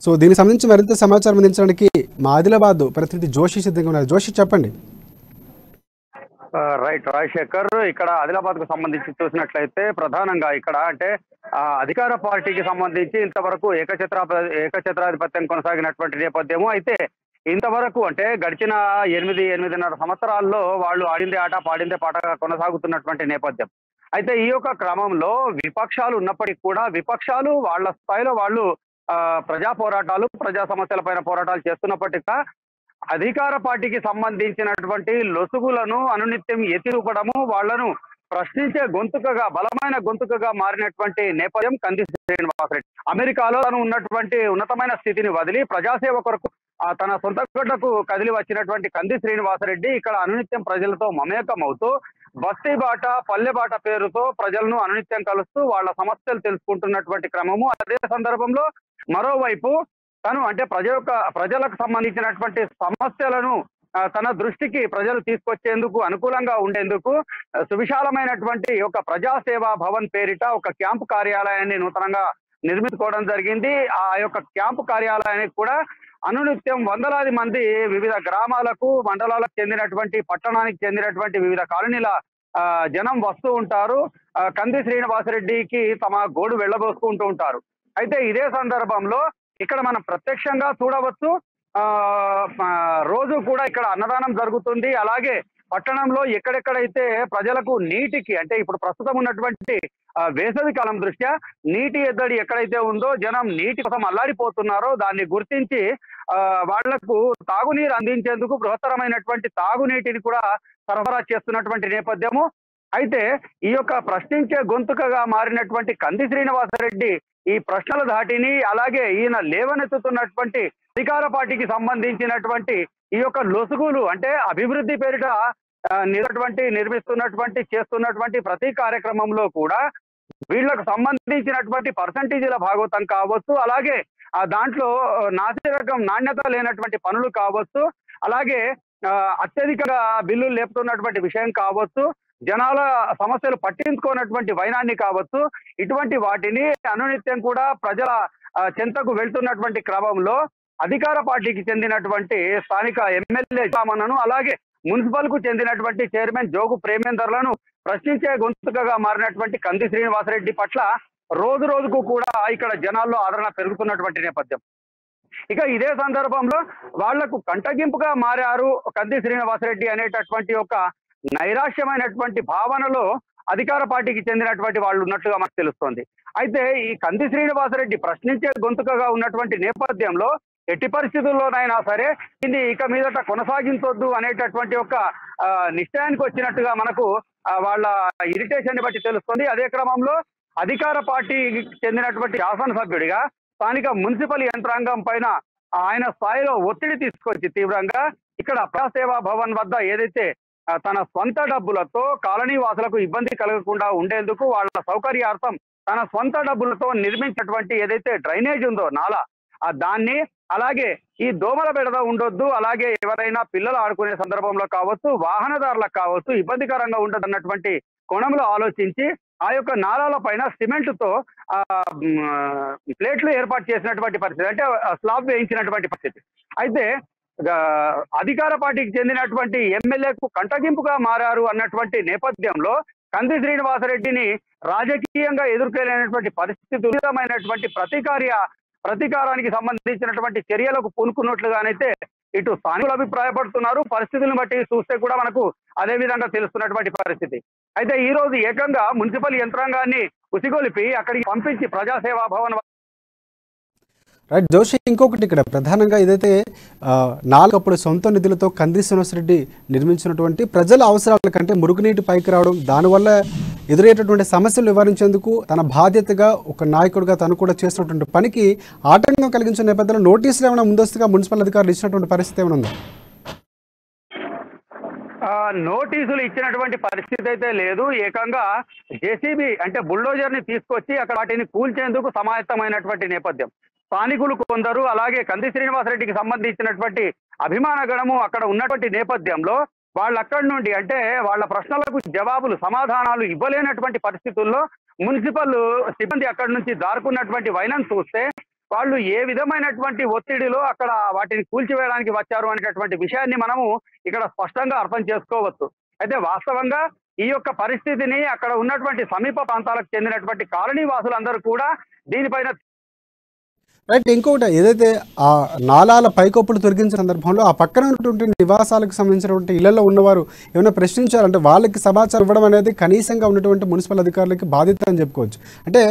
So దీనికి సంబంధించి మరింత సమాచారం అందించడానికి మా ఆదిలాబాద్ ప్రతినిధి జోషి సిద్ధంగా ఉన్నారు. జోషి చెప్పండి. రైట్ రాజశేఖర్, ఇక్కడ ఆదిలాబాద్ కు సంబంధించి చూసినట్లయితే ప్రధానంగా ఇక్కడ అంటే అధికార పార్టీకి సంబంధించి ఇంతవరకు ఏకఛత్రాధిపత్యం కొనసాగినటువంటి నేపథ్యము. అయితే ఇంతవరకు అంటే గడిచిన 8-8.5 సంవత్సరాల్లో వాళ్ళు ఆడిందే ఆట పాడిందే పాటగా కొనసాగుతున్నటువంటి నేపథ్యం. అయితే ఈ యొక్క క్రమంలో విపక్షాలు ఉన్నప్పటికీ కూడా విపక్షాలు వాళ్ళ స్థాయిలో వాళ్ళు ప్రజా పోరాటాలు, ప్రజా సమస్యలపైన పోరాటాలు చేస్తున్నప్పటికీ అధికార పార్టీకి సంబంధించినటువంటి లొసుగులను అనునిత్యం ఎత్తిరూపడము, వాళ్లను ప్రశ్నించే గొంతుకగా, బలమైన గొంతుకగా మారినటువంటి నేపథ్యం కంది శ్రీనివాసరెడ్డి. అమెరికాలో తను ఉన్నటువంటి ఉన్నతమైన స్థితిని వదిలి ప్రజాసేవ కొరకు తన సొంత గడ్డకు కదిలి వచ్చినటువంటి కంది శ్రీనివాసరెడ్డి ఇక్కడ అనునిత్యం ప్రజలతో మమేకం అవుతూ బస్తీ బాట, పల్లె బాట పేరుతో ప్రజలను అనునిత్యం కలుస్తూ వాళ్ళ సమస్యలు తెలుసుకుంటున్నటువంటి క్రమము. అదే సందర్భంలో మరోవైపు తను అంటే ప్రజలకు సంబంధించినటువంటి సమస్యలను తన దృష్టికి ప్రజలు తీసుకొచ్చేందుకు, అనుకూలంగా ఉండేందుకు సువిశాలమైనటువంటి ఒక ప్రజాసేవా భవన్ పేరిట ఒక క్యాంపు కార్యాలయాన్ని నూతనంగా నిర్మించుకోవడం జరిగింది. ఆ యొక్క క్యాంపు కార్యాలయానికి కూడా అనునిత్యం వందలాది మంది వివిధ గ్రామాలకు, మండలాలకు చెందినటువంటి, పట్టణానికి చెందినటువంటి వివిధ కాలనీల జనం వస్తూ ఉంటారు. కంది శ్రీనివాసరెడ్డికి తమ గోడు వెళ్ళబోసుకుంటూ ఉంటారు. అయితే ఇదే సందర్భంలో ఇక్కడ మనం ప్రత్యక్షంగా చూడవచ్చు, రోజు కూడా ఇక్కడ అన్నదానం జరుగుతుంది. అలాగే పట్టణంలో ఎక్కడెక్కడైతే ప్రజలకు నీటికి అంటే ఇప్పుడు ప్రస్తుతం ఉన్నటువంటి వేసవి కాలం దృష్ట్యా నీటి ఎద్దడి ఎక్కడైతే ఉందో, జనం నీటి కోసం అల్లాడిపోతున్నారో దాన్ని గుర్తించి వాళ్లకు తాగునీరు అందించేందుకు బృహత్తరమైనటువంటి తాగునీటిని కూడా సరఫరా చేస్తున్నటువంటి నేపథ్యము. అయితే ఈ యొక్క ప్రశ్నించే గొంతుకగా మారినటువంటి కంది శ్రీనివాసరెడ్డి ఈ ప్రశ్నల ధాటిని, అలాగే ఈయన లేవనెత్తుతున్నటువంటి అధికార పార్టీకి సంబంధించినటువంటి ఈ యొక్క లొసుగులు అంటే అభివృద్ధి పేరిట నిర్మిస్తున్నటువంటి చేస్తున్నటువంటి ప్రతి కార్యక్రమంలో కూడా వీళ్లకు సంబంధించినటువంటి పర్సంటేజీల భాగవతం కావచ్చు, అలాగే దాంట్లో నాసిరకం నాణ్యత లేనటువంటి పనులు కావచ్చు, అలాగే అత్యధికంగా బిల్లులు లేపుతున్నటువంటి విషయం కావచ్చు, జనాల సమస్యలు పట్టించుకోనటువంటి వైనాన్ని కావచ్చు, ఇటువంటి వాటిని అనునిత్యం కూడా ప్రజల చెంతకు వెళ్తున్నటువంటి క్రమంలో అధికార పార్టీకి చెందినటువంటి స్థానిక ఎమ్మెల్యే రామన్నను, అలాగే మున్సిపల్ కు చెందినటువంటి చైర్మన్ జోగు ప్రేమేందర్లను ప్రశ్నించే గొంతుకగా మారినటువంటి కంది శ్రీనివాసరెడ్డి పట్ల రోజు రోజుకు కూడా ఇక్కడ జనాల్లో ఆదరణ పెరుగుతున్నటువంటి నేపథ్యం. ఇక ఇదే సందర్భంలో వాళ్లకు కంటగింపుగా మారారు కంది శ్రీనివాసరెడ్డి అనేటటువంటి ఒక నైరాశ్యమైనటువంటి భావనలో అధికార పార్టీకి చెందినటువంటి వాళ్ళు ఉన్నట్టుగా మనకు తెలుస్తోంది. అయితే ఈ కంది శ్రీనివాసరెడ్డి ప్రశ్నించే గొంతుకగా ఉన్నటువంటి నేపథ్యంలో ఎట్టి పరిస్థితుల్లోనైనా సరే ఇది ఇక మీదట కొనసాగించొద్దు అనేటటువంటి ఒక నిశ్చయానికి వచ్చినట్టుగా మనకు వాళ్ళ ఇరిటేషన్ ని బట్టి తెలుస్తుంది. అదే క్రమంలో అధికార పార్టీకి చెందినటువంటి శాసనసభ్యుడిగా స్థానిక మున్సిపల్ యంత్రాంగం పైన ఆయన స్థాయిలో ఒత్తిడి తీసుకొచ్చి తీవ్రంగా ఇక్కడ ప్రజాసేవా భవన్ వద్ద ఏదైతే తన సొంత డబ్బులతో కాలనీ వాసులకు ఇబ్బంది కలగకుండా ఉండేందుకు వాళ్ళ సౌకర్యార్థం తన సొంత డబ్బులతో నిర్మించినటువంటి ఏదైతే డ్రైనేజ్ ఉందో నాలా, దాన్ని, అలాగే ఈ దోమల బెడద ఉండొద్దు, అలాగే ఎవరైనా పిల్లలు ఆడుకునే సందర్భంలో కావచ్చు, వాహనదారులకు కావచ్చు ఇబ్బందికరంగా ఉండదు అన్నటువంటి కోణంలో ఆలోచించి ఆ యొక్క నాలాల పైన సిమెంట్ తో ప్లేట్లు ఏర్పాటు చేసినటువంటి పరిస్థితి, అంటే స్లాబ్ వేయించినటువంటి పరిస్థితి. అయితే అధికార పార్టీకి చెందినటువంటి ఎమ్మెల్యేకు కంటగింపుగా మారారు అన్నటువంటి నేపథ్యంలో కంది శ్రీనివాసరెడ్డిని రాజకీయంగా ఎదుర్కోలేనటువంటి పరిస్థితి, ప్రతీకారానికి సంబంధించినటువంటి చర్యలకు పూనుకున్నట్లుగానైతే ఇటు స్థానికులు అభిప్రాయపడుతున్నారు. పరిస్థితులను బట్టి చూస్తే కూడా మనకు అదే విధంగా తెలుస్తున్నటువంటి పరిస్థితి. అయితే ఈ రోజు ఏకంగా మున్సిపల్ యంత్రాంగాన్ని ఉసిగొలిపి అక్కడికి పంపించి ప్రజాసేవా భవన్ రైట్ జోషి, ఇంకొకటి ఇక్కడ ప్రధానంగా ఏదైతే నాలుగప్పుడు సొంత నిధులతో కంది శ్రీనివాసరెడ్డి నిర్మించినటువంటి ప్రజల అవసరాల కంటే మురుగునీటి పైకి రావడం, దానివల్ల ఎదురయ్యేటటువంటి సమస్యలు నివారించేందుకు తన బాధ్యతగా ఒక నాయకుడిగా తను కూడా చేసినటువంటి పనికి ఆటంకం కలిగించిన నేపథ్యంలో నోటీసులు ఏమైనా ముందస్తుగా మున్సిపల్ అధికారులు ఇచ్చినటువంటి పరిస్థితి ఏమైనా ఉందా? నోటీసులు ఇచ్చినటువంటి పరిస్థితి అయితే లేదు. ఏకంగా జేసీబీ అంటే బుల్డోజర్ ని తీసుకొచ్చి అక్కడ వాటిని కూల్చేందుకు సమాయత్తమైనటువంటి నేపథ్యం. స్థానికులు కొందరు, అలాగే కంది శ్రీనివాసరెడ్డికి సంబంధించినటువంటి అభిమాన గణము అక్కడ ఉన్నటువంటి నేపథ్యంలో వాళ్ళు అక్కడి నుండి అంటే వాళ్ళ ప్రశ్నలకు జవాబులు, సమాధానాలు ఇవ్వలేనటువంటి పరిస్థితుల్లో మున్సిపల్ సిబ్బంది అక్కడి నుంచి దారుకున్నటువంటి వైనం చూస్తే వాళ్ళు ఏ విధమైనటువంటి ఒత్తిడిలో అక్కడ వాటిని కూల్చివేయడానికి వచ్చారు అనేటటువంటి విషయాన్ని మనము ఇక్కడ స్పష్టంగా అర్థం చేసుకోవచ్చు. అయితే వాస్తవంగా ఈ యొక్క పరిస్థితిని అక్కడ ఉన్నటువంటి సమీప ప్రాంతాలకు చెందినటువంటి కాలనీ వాసులందరూ కూడా దీనిపైన రైట్. ఇంకొకటి ఏదైతే ఆ నాలాల పైకప్పులు తొలగించిన సందర్భంలో ఆ పక్కన ఉన్నటువంటి నివాసాలకు సంబంధించినటువంటి ఇళ్లలో ఉన్నవారు ఏమైనా ప్రశ్నించారంటే వాళ్ళకి సమాచారం ఇవ్వడం అనేది కనీసంగా ఉన్నటువంటి మున్సిపల్ అధికారులకి బాధ్యత అని చెప్పుకోవచ్చు. అంటే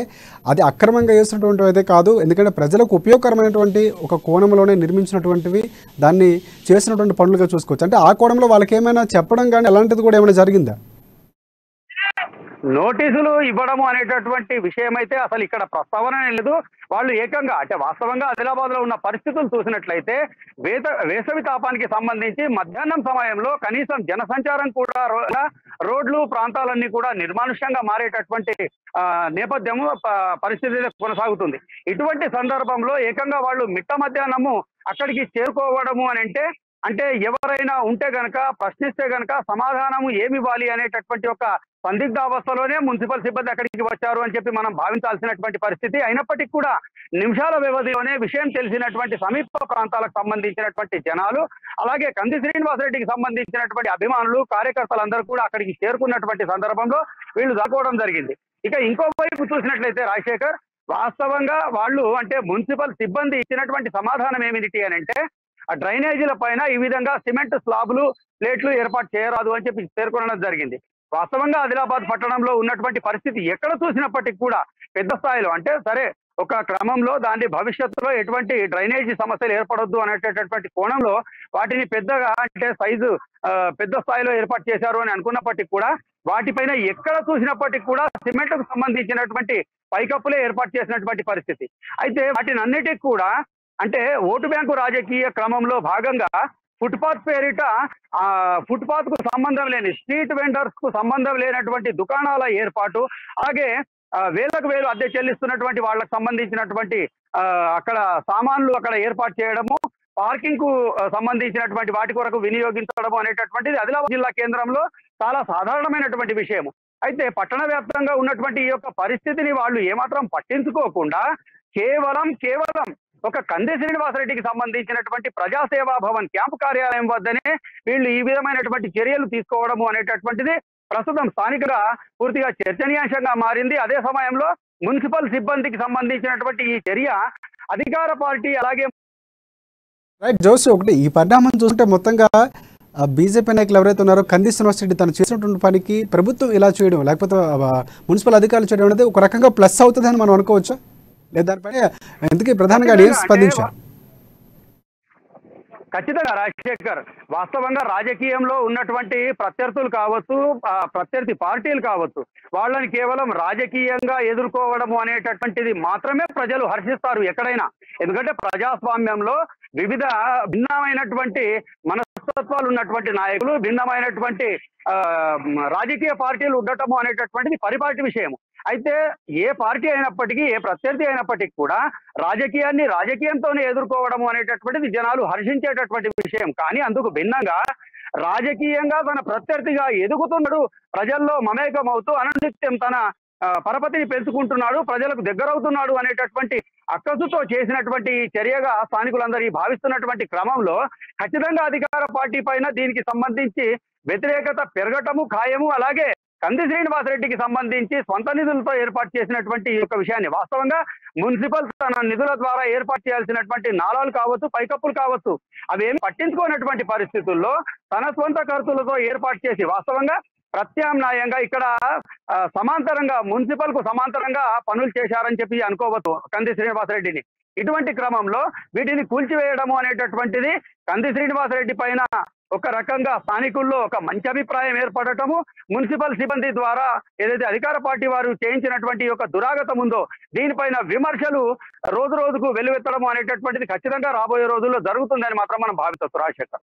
అది అక్రమంగా చేసినటువంటి అయితే కాదు, ఎందుకంటే ప్రజలకు ఉపయోగకరమైనటువంటి ఒక కోణంలోనే నిర్మించినటువంటివి దాన్ని చేసినటువంటి పనులుగా చూసుకోవచ్చు. అంటే ఆ కోణంలో వాళ్ళకి ఏమైనా చెప్పడం కానీ అలాంటిది కూడా ఏమైనా జరిగిందా? నోటీసులు ఇవ్వడము అనేటటువంటి విషయం అయితే అసలు ఇక్కడ ప్రస్తావన లేదు. వాళ్ళు ఏకంగా అంటే వాస్తవంగా ఆదిలాబాద్ లో ఉన్న పరిస్థితులు చూసినట్లయితే వేసవి తాపానికి సంబంధించి మధ్యాహ్నం సమయంలో కనీసం జనసంచారం కూడా రోడ్లు ప్రాంతాలన్నీ కూడా నిర్మానుష్యంగా మారేటటువంటి నేపథ్యము పరిస్థితి కొనసాగుతుంది. ఇటువంటి సందర్భంలో ఏకంగా వాళ్ళు మిట్ట మధ్యాహ్నము అక్కడికి చేరుకోవడము అని అంటే ఎవరైనా ఉంటే గనక ప్రశ్నిస్తే గనక సమాధానము ఏమి ఇవ్వాలి అనేటటువంటి ఒక సందిగ్ధావస్థలోనే మున్సిపల్ సిబ్బంది అక్కడికి వచ్చారు అని చెప్పి మనం భావించాల్సినటువంటి పరిస్థితి. అయినప్పటికీ కూడా నిమిషాల వ్యవధిలోనే విషయం తెలిసినటువంటి సమీప ప్రాంతాలకు సంబంధించినటువంటి జనాలు, అలాగే కంది శ్రీనివాసరెడ్డికి సంబంధించినటువంటి అభిమానులు, కార్యకర్తలందరూ కూడా అక్కడికి చేరుకున్నటువంటి సందర్భంలో వీళ్ళు దాక్కోవడం జరిగింది. ఇక ఇంకో వైపు చూసినట్లయితే రాజశేఖర్, వాస్తవంగా వాళ్ళు అంటే మున్సిపల్ సిబ్బంది ఇచ్చినటువంటి సమాధానం ఏమిటి అని అంటే ఆ డ్రైనేజీల పైన ఈ విధంగా సిమెంట్ స్లాబులు, ప్లేట్లు ఏర్పాటు చేయరాదు అని చెప్పి పేర్కొనడం జరిగింది. వాస్తవంగా ఆదిలాబాద్ పట్టణంలో ఉన్నటువంటి పరిస్థితి ఎక్కడ చూసినప్పటికీ కూడా పెద్ద స్థాయిలో అంటే సరే ఒక క్రమంలో దాని భవిష్యత్తులో ఎటువంటి డ్రైనేజీ సమస్యలు ఏర్పడొద్దు అనేటటువంటి కోణంలో వాటిని పెద్దగా అంటే సైజు పెద్ద స్థాయిలో ఏర్పాటు చేశారు అని అనుకున్నప్పటికీ కూడా వాటిపైన ఎక్కడ చూసినప్పటికీ కూడా సిమెంట్ కు సంబంధించినటువంటి పైకప్పులే ఏర్పాటు చేసినటువంటి పరిస్థితి. అయితే వాటిని అన్నిటికీ కూడా అంటే ఓటు బ్యాంకు రాజకీయ క్రమంలో భాగంగా ఫుట్పాత్ పేరిట ఫుట్పాత్ కు సంబంధం లేని స్ట్రీట్ వెండర్స్ కు సంబంధం లేనటువంటి దుకాణాల ఏర్పాటు, అలాగే వేలకు వేలు అద్దె చెల్లిస్తున్నటువంటి వాళ్ళకు సంబంధించినటువంటి అక్కడ సామాన్లు అక్కడ ఏర్పాటు చేయడము, పార్కింగ్ కు సంబంధించినటువంటి వాటి కొరకు వినియోగించడము అనేటటువంటిది ఆదిలాబాద్ జిల్లా కేంద్రంలో చాలా సాధారణమైనటువంటి విషయము. అయితే పట్టణ వ్యాప్తంగా ఉన్నటువంటి ఈ యొక్క పరిస్థితిని వాళ్ళు ఏమాత్రం పట్టించుకోకుండా కేవలం ఒక కంది శ్రీనివాసరెడ్డికి సంబంధించినటువంటి ప్రజాసేవా భవన్ క్యాంపు కార్యాలయం వద్దనే వీళ్ళు ఈ విధమైనటువంటి చర్యలు తీసుకోవడము అనేటటువంటిది ప్రస్తుతం స్థానికంగా పూర్తిగా చర్చనీయాంశంగా మారింది. అదే సమయంలో మున్సిపల్ సిబ్బందికి సంబంధించినటువంటి ఈ చర్య అధికార పార్టీ అలాగే రైట్ జోషి, ఒకటి ఈ పరిణామం చూస్తుంటే మొత్తంగా బీజేపీ నాయకులు ఎవరైతే ఉన్నారో కంది శ్రీనివాసరెడ్డి తను చేసినటువంటి పనికి ప్రభుత్వం ఇలా చేయడం లేకపోతే మున్సిపల్ అధికారులు చేయడం అనేది ఒక రకంగా ప్లస్ అవుతుంది అని మనం అనుకోవచ్చా? లేదా దానిపైన ఎందుకు ప్రధానంగా స్పందించారు? ఖచ్చితంగా రాజశేఖర్, వాస్తవంగా రాజకీయంలో ఉన్నటువంటి ప్రత్యర్థులు కావచ్చు, ప్రత్యర్థి పార్టీలు కావచ్చు, వాళ్ళని కేవలం రాజకీయంగా ఎదుర్కోవడము అనేటటువంటిది మాత్రమే ప్రజలు హర్షిస్తారు ఎక్కడైనా. ఎందుకంటే ప్రజాస్వామ్యంలో వివిధ భిన్నమైనటువంటి మనస్తత్వాలు ఉన్నటువంటి నాయకులు, భిన్నమైనటువంటి రాజకీయ పార్టీలు ఉండటము అనేటటువంటిది పరిపాటి విషయం. అయితే ఏ పార్టీ అయినప్పటికీ, ఏ ప్రత్యర్థి అయినప్పటికీ కూడా రాజకీయాన్ని రాజకీయంతోనే ఎదుర్కోవడము అనేటటువంటిది జనాలు హర్షించేటటువంటి విషయం. కానీ అందుకు భిన్నంగా రాజకీయంగా తన ప్రత్యర్థిగా ఎదుగుతున్నాడు, ప్రజల్లో మమేకం అవుతూ అనునిత్యం తన పరపతిని పెంచుకుంటున్నాడు, ప్రజలకు దగ్గరవుతున్నాడు అనేటటువంటి అక్కసుతో చేసినటువంటి చర్యగా స్థానికులందరూ భావిస్తున్నటువంటి క్రమంలో ఖచ్చితంగా అధికార పార్టీ పైన దీనికి సంబంధించి వ్యతిరేకత పెరగటము ఖాయము. అలాగే కంది శ్రీనివాసరెడ్డికి సంబంధించి సొంత నిధులతో ఏర్పాటు చేసినటువంటి ఈ యొక్క విషయాన్ని వాస్తవంగా మున్సిపల్ తన నిధుల ద్వారా ఏర్పాటు చేయాల్సినటువంటి నాలాలు కావచ్చు, పైకప్పులు కావచ్చు, అవేమి పట్టించుకోనటువంటి పరిస్థితుల్లో తన సొంత ఖర్చులతో ఏర్పాటు చేసి వాస్తవంగా ప్రత్యామ్నాయంగా ఇక్కడ సమాంతరంగా మున్సిపల్ కు సమాంతరంగా పనులు చేశారని చెప్పి అనుకోవచ్చు కంది శ్రీనివాసరెడ్డిని. ఇటువంటి క్రమంలో వీటిని కూల్చివేయడము అనేటటువంటిది కంది శ్రీనివాసరెడ్డి పైన ఒక రకంగా స్థానికుల్లో ఒక మంచి అభిప్రాయం ఏర్పడటము, మున్సిపల్ సిబ్బంది ద్వారా ఏదైతే అధికార పార్టీ వారు చేయించినటువంటి యొక్క దురాగతం ఉందో దీనిపైన విమర్శలు రోజు రోజుకు వెల్లువెత్తడం అనేటటువంటిది ఖచ్చితంగా రాబోయే రోజుల్లో జరుగుతుందని మాత్రం మనం భావించవచ్చు రాజశేఖర్.